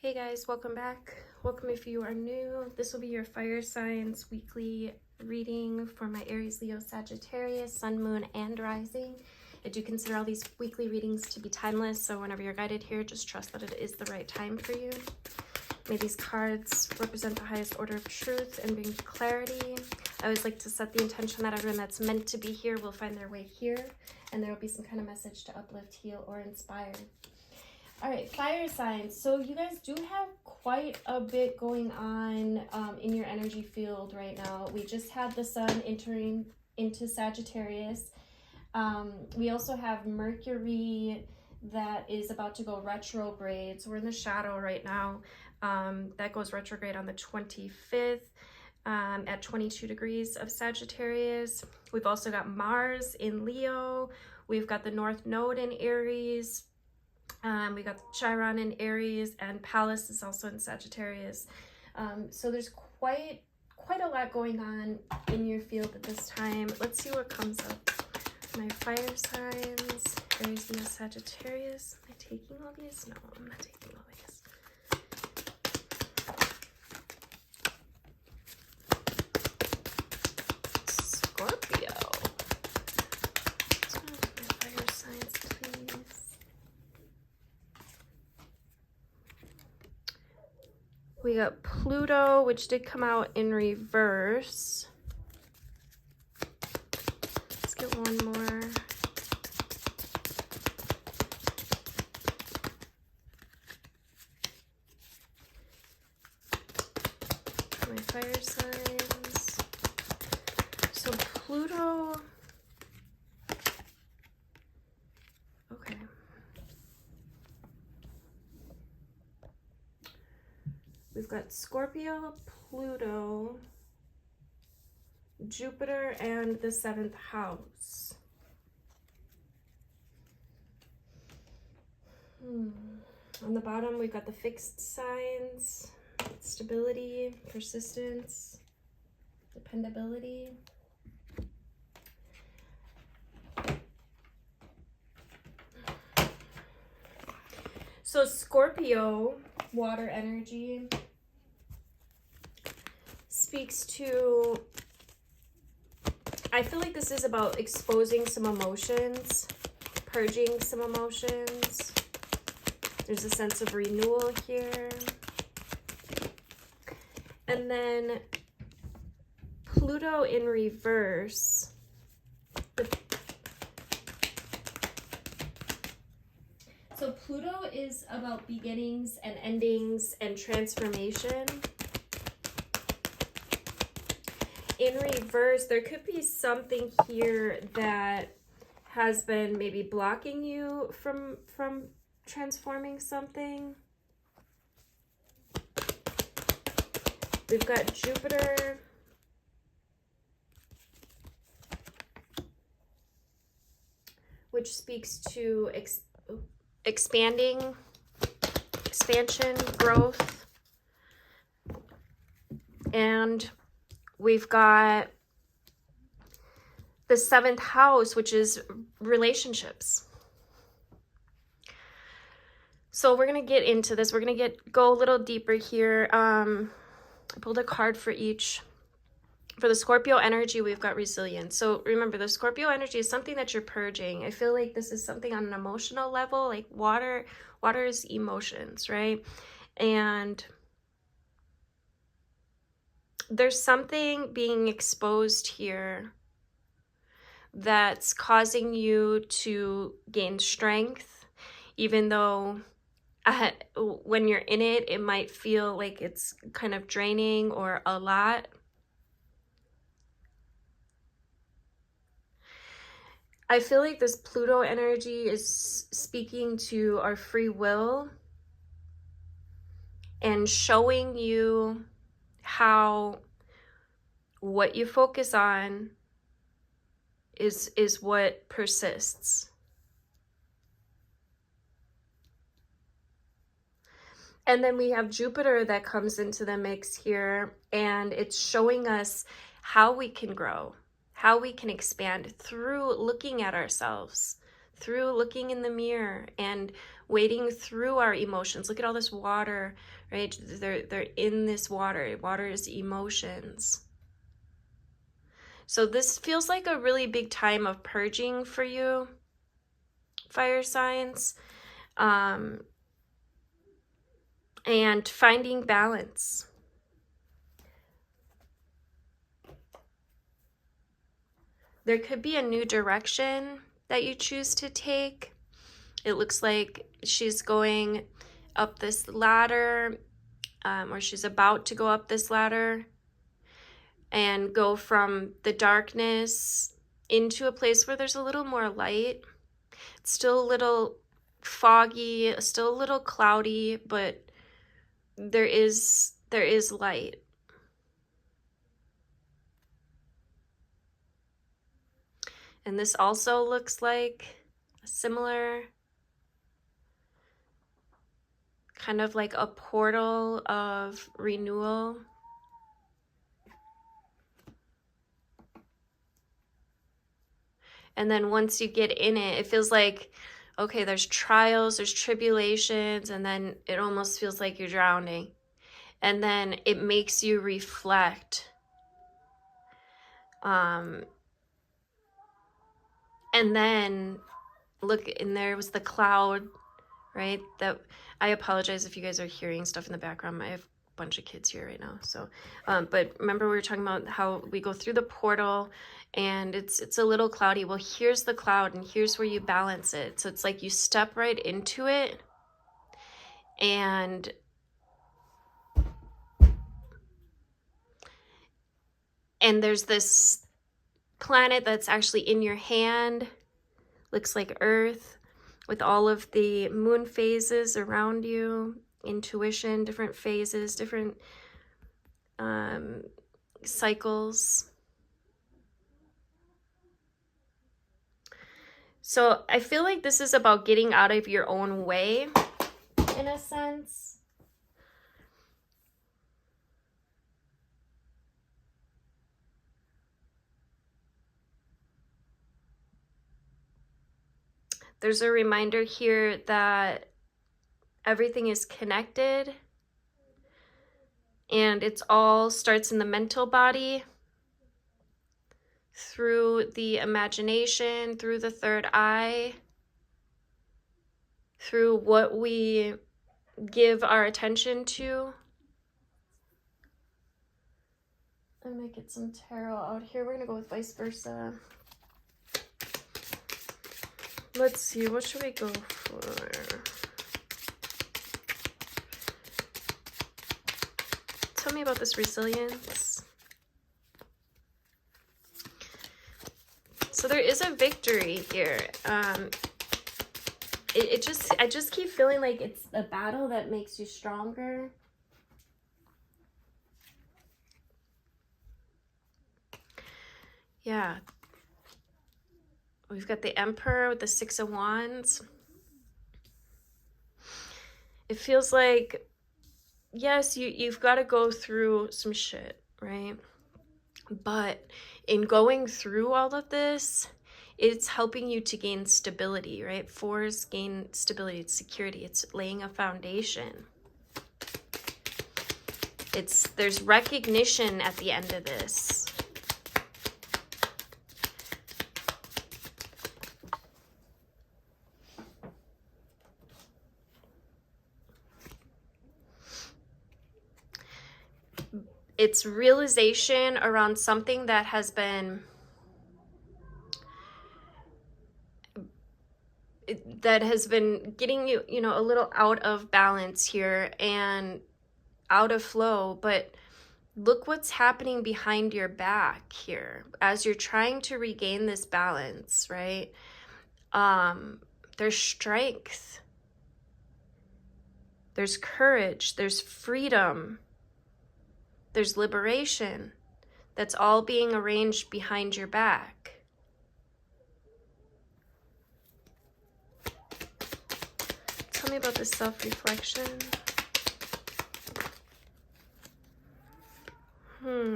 Hey guys, welcome back. Welcome if you are new. This will be your fire signs weekly reading for my Aries, Leo, Sagittarius, Sun, Moon, and Rising. I do consider all these weekly readings to be timeless, so whenever you're guided here, just trust that it is the right time for you. May these cards represent the highest order of truth and bring clarity. I always like to set the intention that everyone that's meant to be here will find their way here, and there will be some kind of message to uplift, heal, or inspire. All right, fire signs. So you guys do have quite a bit going on in your energy field right now. We just had the sun entering into Sagittarius. We also have Mercury that is about to go retrograde. So we're in the shadow right now. That goes retrograde on the 25th at 22 degrees of Sagittarius. We've also got Mars in Leo. We've got the North Node in Aries. We got Chiron in Aries, and Pallas is also in Sagittarius. So there's quite a lot going on in your field at this time. Let's see what comes up. My fire signs, Aries, Leo, Sagittarius. Am I taking all these? No, I'm not taking all these. Scorpio. What's going on with my fire signs, please? We got Pluto, which did come out in reverse. Let's get one more. My fire signs. So Pluto. Okay. We've got Scorpio, Pluto, Jupiter, and the 7th house. On the bottom, we've got the fixed signs, stability, persistence, dependability. So Scorpio, water energy, speaks to, I feel like this is about exposing some emotions, purging some emotions. There's a sense of renewal here. And then Pluto in reverse. So Pluto is about beginnings and endings and transformation. In reverse, there could be something here that has been maybe blocking you from transforming something. We've got Jupiter. Which speaks to expansion, growth. And we've got the 7th house, which is relationships. So we're going to get into this. We're going to go a little deeper here. I pulled a card for each. For the Scorpio energy, we've got resilience. So remember, the Scorpio energy is something that you're purging. I feel like this is something on an emotional level, like water is emotions, right? And there's something being exposed here that's causing you to gain strength, even though when you're in it, it might feel like it's kind of draining or a lot. I feel like this Pluto energy is speaking to our free will and showing you how what you focus on is what persists. And then we have Jupiter that comes into the mix here, and it's showing us how we can grow, how we can expand through looking at ourselves, through looking in the mirror and wading through our emotions. Look at all this water, right? They're in this water. Water is emotions. So this feels like a really big time of purging for you, fire signs, and finding balance. There could be a new direction that you choose to take. It looks like she's going up this ladder, or she's about to go up this ladder and go from the darkness into a place where there's a little more light. It's still a little foggy, still a little cloudy, but there is light. And this also looks like a similar kind of like a portal of renewal. And then once you get in it, it feels like, okay, there's trials, there's tribulations, and then it almost feels like you're drowning. And then it makes you reflect. And then look, and there was the cloud, right? That, I apologize if you guys are hearing stuff in the background. I have a bunch of kids here right now. So, but remember we were talking about how we go through the portal and it's a little cloudy. Well, here's the cloud and here's where you balance it. So it's like you step right into it, and there's this planet that's actually in your hand, looks like Earth, with all of the moon phases around you, intuition, different phases, different cycles. So I feel like this is about getting out of your own way, in a sense. There's a reminder here that everything is connected, and it's all starts in the mental body, through the imagination, through the third eye, through what we give our attention to. I'm gonna get some tarot out here. We're gonna go with vice versa. Let's see, what should we go for? Tell me about this resilience. So there is a victory here. I just keep feeling like it's a battle that makes you stronger. Yeah. We've got the Emperor with the Six of Wands. It feels like, yes, you've got to go through some shit, right? But in going through all of this, it's helping you to gain stability, right? Fours gain stability, it's security, it's laying a foundation. There's recognition at the end of this. It's realization around something that has been getting you, a little out of balance here and out of flow. But look what's happening behind your back here as you're trying to regain this balance, right? There's strength, there's courage, there's freedom, there's liberation. That's all being arranged behind your back. Tell me about this self-reflection.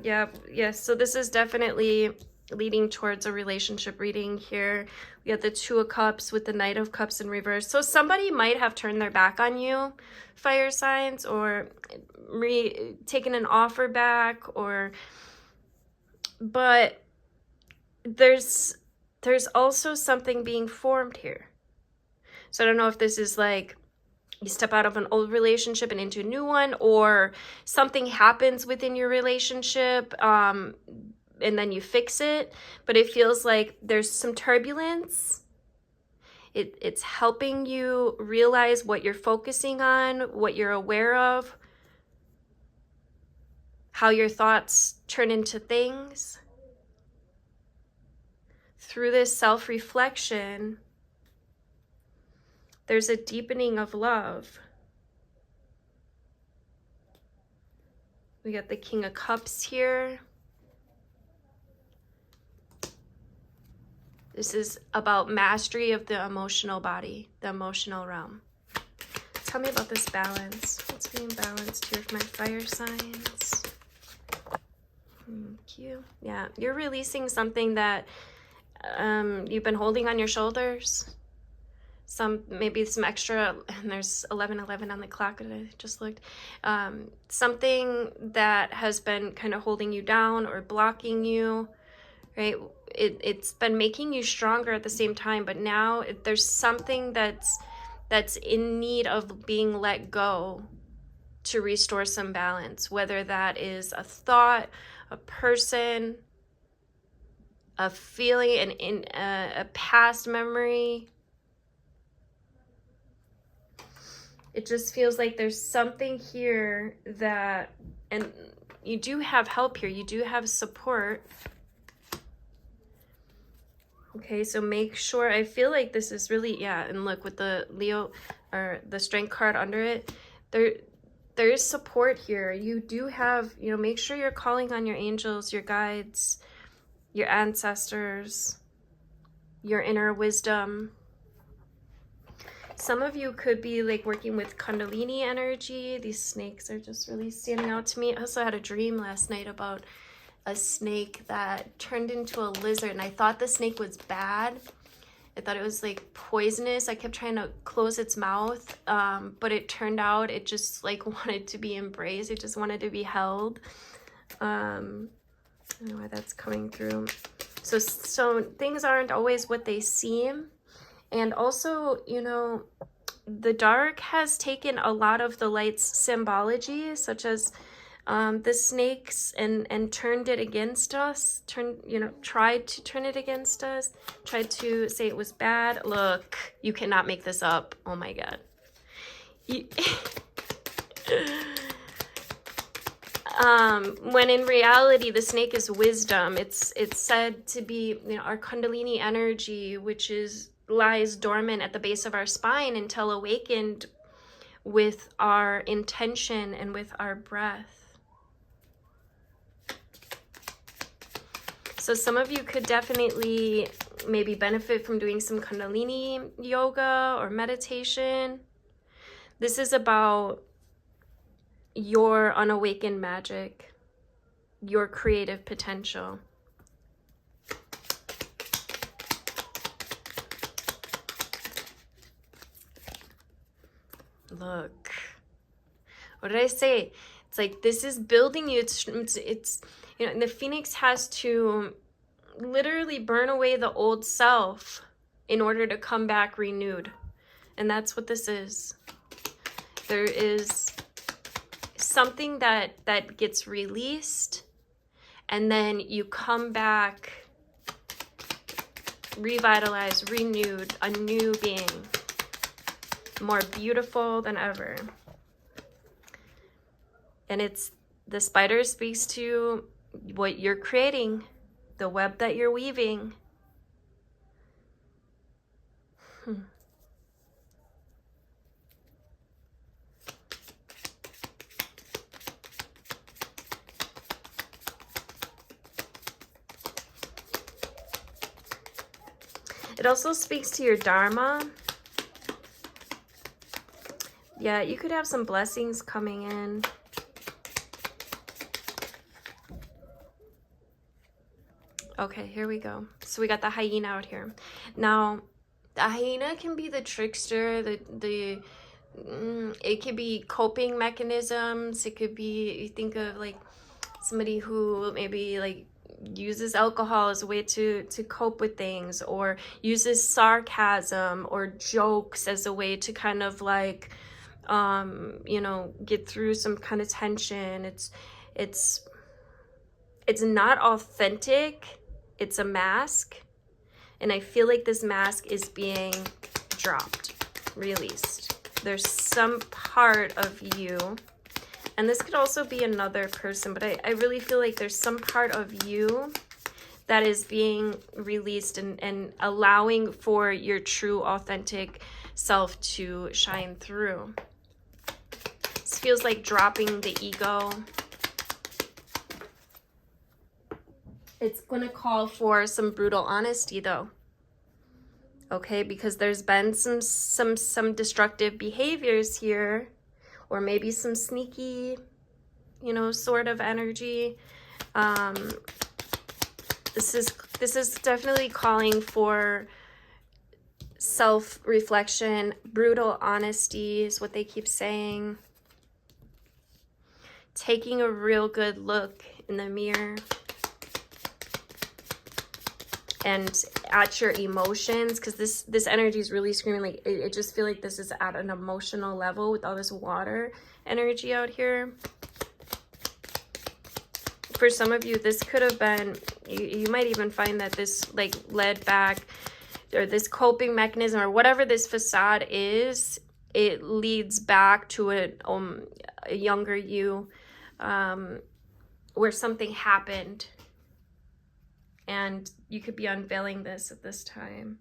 Yeah. So this is definitely leading towards a relationship reading here. We got the Two of Cups with the Knight of Cups in reverse. So somebody might have turned their back on you, fire signs, or taken an offer back, but there's also something being formed here. So I don't know if this is like you step out of an old relationship and into a new one, or something happens within your relationship and then you fix it. But it feels like there's some turbulence. It's helping you realize what you're focusing on, what you're aware of, how your thoughts turn into things. Through this self-reflection, there's a deepening of love. We got the King of Cups here. This is about mastery of the emotional body, the emotional realm. Tell me about this balance. What's being balanced here for my fire signs? Thank you. Yeah, you're releasing something that you've been holding on your shoulders. Maybe some extra, and there's 11:11 on the clock that I just looked. Something that has been kind of holding you down or blocking you, right? It's been making you stronger at the same time, but now there's something that's in need of being let go to restore some balance, whether that is a thought, a person, a feeling, a past memory. It just feels like there's something here that, and you do have help here, you do have support. Okay, so make sure, I feel like this is really, yeah, and look with the Leo, or the Strength card under it, there is support here. You do have, make sure you're calling on your angels, your guides, your ancestors, your inner wisdom. Some of you could be like working with Kundalini energy. These snakes are just really standing out to me. I also had a dream last night about a snake that turned into a lizard, and I thought the snake was bad. I thought it was like poisonous. I kept trying to close its mouth, but it turned out it just like wanted to be embraced. It just wanted to be held. I don't know why that's coming through. So things aren't always what they seem. And also, the dark has taken a lot of the light's symbology, such as the snakes, and turned it against us, tried to turn it against us, tried to say it was bad. Look, you cannot make this up. Oh my God. When in reality, the snake is wisdom. It's said to be, our Kundalini energy, which lies dormant at the base of our spine until awakened with our intention and with our breath. So some of you could definitely maybe benefit from doing some Kundalini yoga or meditation. This is about your unawakened magic, your creative potential. Look, what did I say? It's like this is building you. It's and the Phoenix has to literally burn away the old self in order to come back renewed. And that's what this is. There is something that gets released, and then you come back revitalized, renewed, a new being, more beautiful than ever. And the spider speaks to what you're creating, the web that you're weaving. It also speaks to your Dharma. Yeah, you could have some blessings coming in. Okay, here we go. So we got the hyena out here. Now, the hyena can be the trickster, it could be coping mechanisms. It could be, you think of like somebody who maybe like uses alcohol as a way to cope with things, or uses sarcasm or jokes as a way to kind of like you know, get through some kind of tension. It's not authentic. It's a mask, and I feel like this mask is being dropped, released. There's some part of you, and this could also be another person, but I really feel like there's some part of you that is being released and allowing for your true authentic self to shine through. This feels like dropping the ego. It's going to call for some brutal honesty though. Okay, because there's been some destructive behaviors here, or maybe some sneaky, you know, sort of energy. This is definitely calling for self-reflection. Brutal honesty is what they keep saying. Taking a real good look in the mirror and at your emotions, because this energy is really screaming. Like it just feel like this is at an emotional level with all this water energy out here. For some of you, this could have been, you might even find that this like led back, or this coping mechanism, or whatever this facade is, it leads back to a younger you, where something happened. And you could be unveiling this at this time.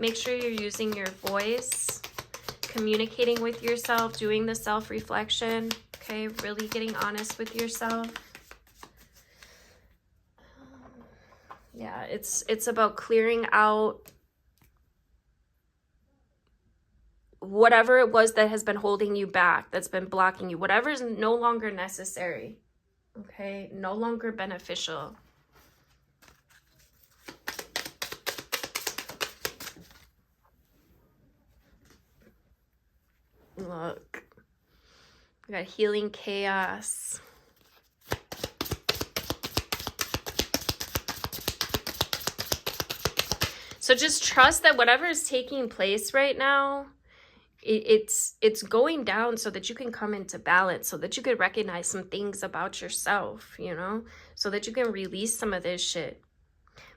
Make sure you're using your voice, communicating with yourself, doing the self-reflection, okay? Really getting honest with yourself. Yeah, it's about clearing out whatever it was that has been holding you back, that's been blocking you, whatever is no longer necessary. Okay, no longer beneficial. Look, we got healing chaos. So just trust that whatever is taking place right now, it's going down so that you can come into balance, so that you can recognize some things about yourself, you know, so that you can release some of this shit.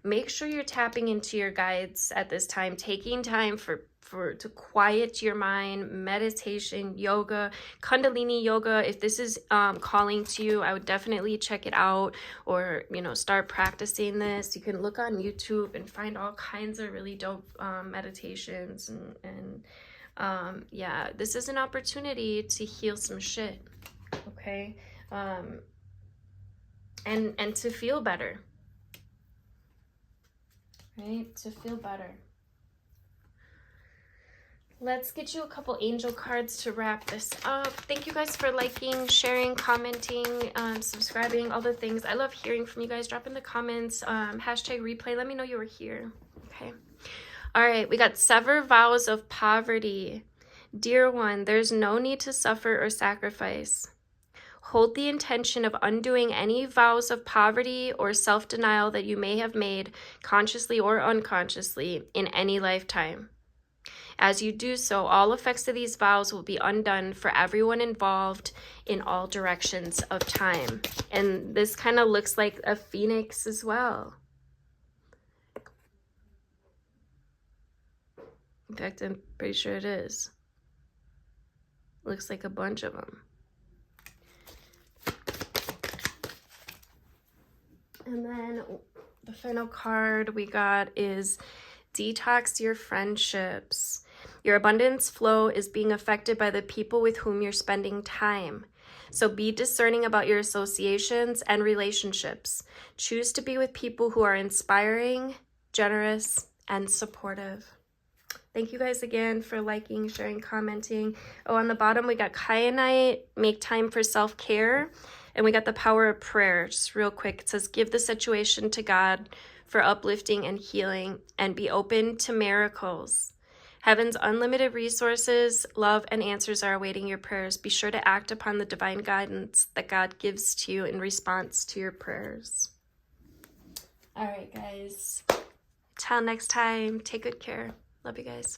Make sure you're tapping into your guides at this time, taking time to quiet your mind, meditation, yoga, Kundalini yoga. If this is calling to you, I would definitely check it out, or, you know, start practicing this. You can look on YouTube and find all kinds of really dope meditations and yeah, this is an opportunity to heal some shit, okay? And to feel better, right? To feel better. Let's get you a couple angel cards to wrap this up. Thank you guys for liking, sharing, commenting, subscribing, all the things. I love hearing from you guys. Drop in the comments, hashtag replay. Let me know you were here, okay? All right, we got sever vows of poverty. Dear one, there's no need to suffer or sacrifice. Hold the intention of undoing any vows of poverty or self-denial that you may have made, consciously or unconsciously, in any lifetime. As you do so, all effects of these vows will be undone for everyone involved in all directions of time. And this kind of looks like a phoenix as well. In fact, I'm pretty sure it is. Looks like a bunch of them. And then the final card we got is detox your friendships. Your abundance flow is being affected by the people with whom you're spending time. So be discerning about your associations and relationships. Choose to be with people who are inspiring, generous, and supportive. Thank you guys again for liking, sharing, commenting. Oh, on the bottom, we got kyanite, make time for self-care. And we got the power of prayer, just real quick. It says, give the situation to God for uplifting and healing, and be open to miracles. Heaven's unlimited resources, love, and answers are awaiting your prayers. Be sure to act upon the divine guidance that God gives to you in response to your prayers. All right, guys. Till next time, take good care. Love you guys.